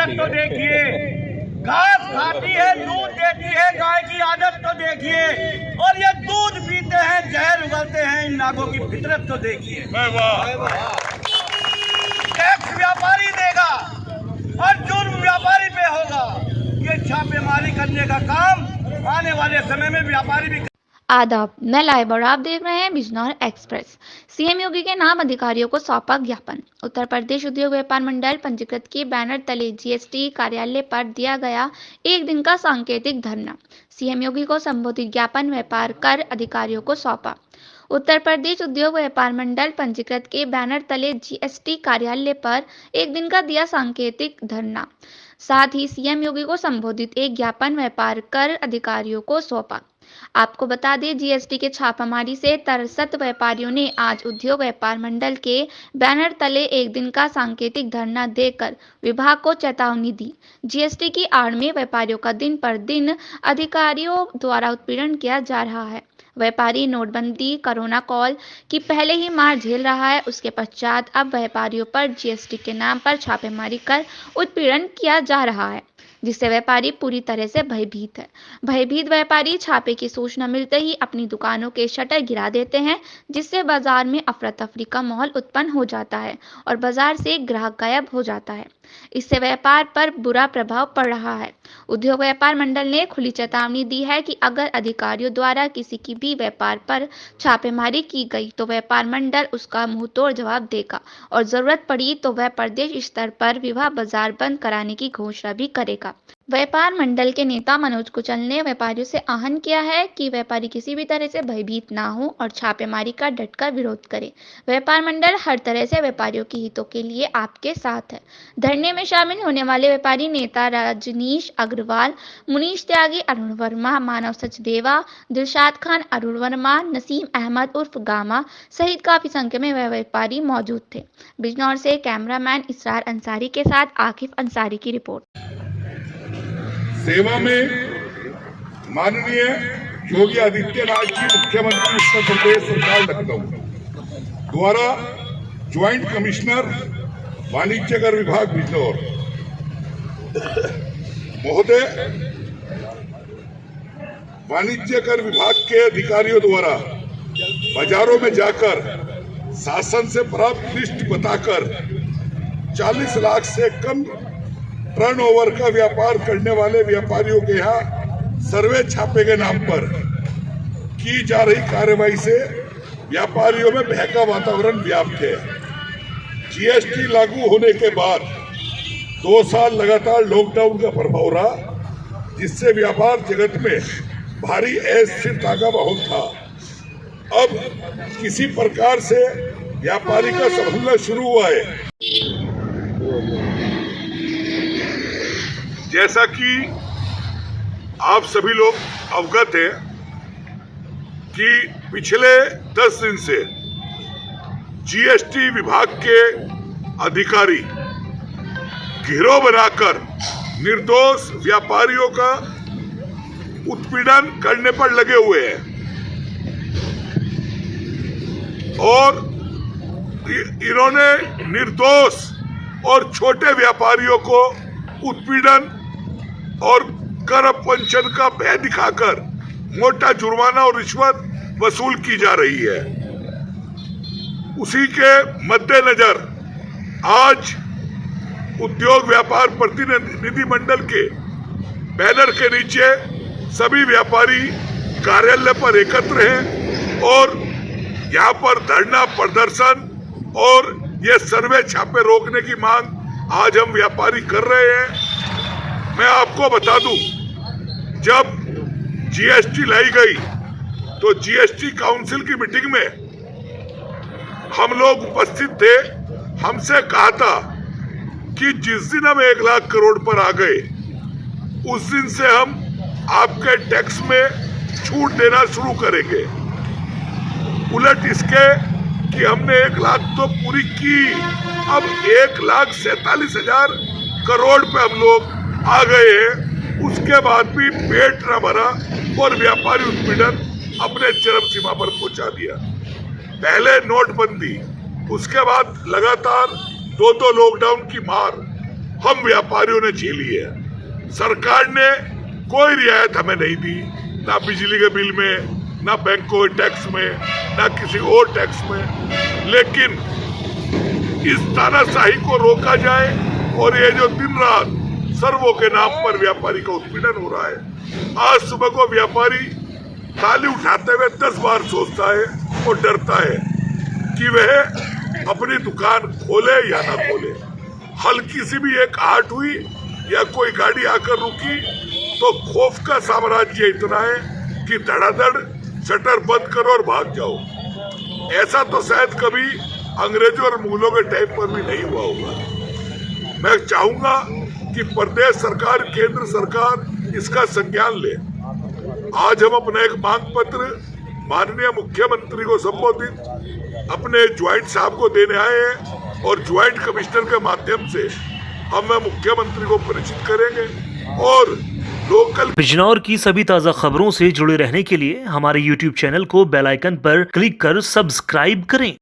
आदत तो देखिए, घास खाती है, दूध देती है, गाय की आदत तो देखिए, और ये दूध पीते हैं, जहर उगलते हैं, इन नागों की फितरत तो देखिए। टैक्स व्यापारी देगा और जुर्म व्यापारी पे होगा। ये छापेमारी करने का काम आने वाले समय में व्यापारी भी। आदाब, मैं लाइव और आप देख रहे हैं बिजनौर एक्सप्रेस। सीएम योगी के नाम अधिकारियों को सौंपा ज्ञापन। उत्तर प्रदेश उद्योग व्यापार मंडल पंजीकृत के बैनर तले जीएसटी कार्यालय पर दिया गया एक दिन का सांकेतिक धरना। सीएम योगी को संबोधित ज्ञापन व्यापार कर अधिकारियों को सौंपा। उत्तर प्रदेश उद्योग व्यापार मंडल पंजीकृत के बैनर तले जीएसटी कार्यालय पर एक दिन का दिया सांकेतिक धरना। साथ ही सीएम योगी को संबोधित एक ज्ञापन व्यापार कर अधिकारियों को सौंपा। आपको बता दें, जीएसटी के छापामारी से त्रस्त व्यापारियों ने आज उद्योग व्यापार मंडल के बैनर तले एक दिन का सांकेतिक धरना देकर विभाग को चेतावनी दी। जीएसटी की आड़ में व्यापारियों का दिन पर दिन अधिकारियों द्वारा उत्पीड़न किया जा रहा है। व्यापारी नोटबंदी, कोरोना कॉल की पहले ही मार झेल रहा है, उसके पश्चात अब व्यापारियों पर जीएसटी के नाम पर छापेमारी कर उत्पीड़न किया जा रहा है, जिससे व्यापारी पूरी तरह से भयभीत है। भयभीत व्यापारी छापे की सूचना मिलते ही अपनी दुकानों के शटर गिरा देते हैं, जिससे बाजार में अफरा तफरी का माहौल उत्पन्न हो जाता है और बाजार से ग्राहक गायब हो जाता है। इससे व्यापार पर बुरा प्रभाव पड़ रहा है। उद्योग व्यापार मंडल ने खुली चेतावनी दी है कि अगर अधिकारियों द्वारा किसी की भी व्यापार पर छापेमारी की गई तो व्यापार मंडल उसका मुंहतोड़ जवाब देगा और जरूरत पड़ी तो वह प्रदेश स्तर पर विवाह बाजार बंद कराने की घोषणा भी करेगा। व्यापार मंडल के नेता मनोज कुचल ने व्यापारियों से आह्वान किया है कि व्यापारी किसी भी तरह से भयभीत ना हो और छापेमारी का डटकर विरोध करें। व्यापार मंडल हर तरह से व्यापारियों के हितों के लिए आपके साथ है। धरने में शामिल होने वाले व्यापारी नेता रजनीश अग्रवाल, मुनीश त्यागी, अरुण वर्मा, मानव सचदेवा, दिलशाद खान, अरुण वर्मा, नसीम अहमद उर्फ गामा सहित काफी संख्या में व्यापारी मौजूद थे। बिजनौर से कैमरामैन इसरार अंसारी के साथ आकिफ अंसारी की रिपोर्ट। सेवा में माननीय योगी आदित्यनाथ जी मुख्यमंत्री उत्तर प्रदेश सरकार लखनऊ द्वारा ज्वाइंट कमिश्नर वाणिज्य कर विभाग बिजनौर महोदय, वाणिज्य कर विभाग के अधिकारियों द्वारा बाजारों में जाकर शासन से प्राप्त लिस्ट बताकर 40 लाख से कम टर्नओवर का व्यापार करने वाले व्यापारियों के यहाँ सर्वे छापे के नाम पर की जा रही कार्रवाई से व्यापारियों में भय का वातावरण व्याप्त है। जीएसटी लागू होने के बाद 2 साल लगातार लॉकडाउन का प्रभाव रहा, जिससे व्यापार जगत में भारी अस्थिरता का माहौल था। अब किसी प्रकार से व्यापारी का संभलना शुरू हुआ है। जैसा कि आप सभी लोग अवगत हैं कि पिछले 10 दिन से जीएसटी विभाग के अधिकारी गिरोह बनाकर निर्दोष व्यापारियों का उत्पीड़न करने पर लगे हुए हैं और इन्होंने निर्दोष और छोटे व्यापारियों को उत्पीड़न और कर वंचन का भय दिखाकर मोटा जुर्माना और रिश्वत वसूल की जा रही है। उसी के मद्देनजर आज उद्योग व्यापार प्रतिनिधि मंडल के बैनर के नीचे सभी व्यापारी कार्यालय पर एकत्र हैं और यहाँ पर धरना प्रदर्शन और ये सर्वे छापे रोकने की मांग आज हम व्यापारी कर रहे हैं। मैं आपको बता दूं, जब जीएसटी लाई गई तो जीएसटी काउंसिल की मीटिंग में हम लोग उपस्थित थे। हमसे कहा था कि जिस दिन हम 1 लाख करोड़ पर आ गए उस दिन से हम आपके टैक्स में छूट देना शुरू करेंगे। उलट इसके कि हमने 1 लाख तो पूरी की, अब 1,47,000 करोड़ पे हम लोग आ गए हैं। उसके बाद भी पेट न भरा और व्यापारी उत्पीड़न अपने चरम सीमा पर पहुंचा दिया। पहले नोटबंदी, उसके बाद लगातार 2 लॉकडाउन की मार, हम व्यापारियों ने झेली है। सरकार ने कोई रियायत हमें नहीं दी, ना बिजली के बिल में, ना बैंकों के टैक्स में, ना किसी और टैक्स में। लेकिन इस तानाशाही को रोका जाए और ये जो दिन रात सर्वों के नाम पर व्यापारी का उत्पीड़न हो रहा है। आज सुबह को व्यापारी ताली उठाते हुए 10 बार सोचता है और डरता है कि वह अपनी दुकान खोले या ना खोले। हल्की सी भी एक आहट हुई या कोई गाड़ी आकर रुकी तो खौफ का साम्राज्य इतना है कि धड़ाधड़ शटर बंद करो और भाग जाओ। ऐसा तो शायद कभी अंग्रेजों और मुगलों के टाइम पर भी नहीं हुआ होगा। मैं चाहूंगा कि प्रदेश सरकार, केंद्र सरकार इसका संज्ञान ले। आज हम अपना एक मांग पत्र माननीय मुख्यमंत्री को संबोधित अपने ज्वाइंट साहब को देने आए हैं और ज्वाइंट कमिश्नर के माध्यम से हम मुख्यमंत्री को परिचित करेंगे और लोकल बिजनौर की सभी ताज़ा खबरों से जुड़े रहने के लिए हमारे YouTube चैनल को बेल आइकन पर क्लिक कर सब्सक्राइब करें।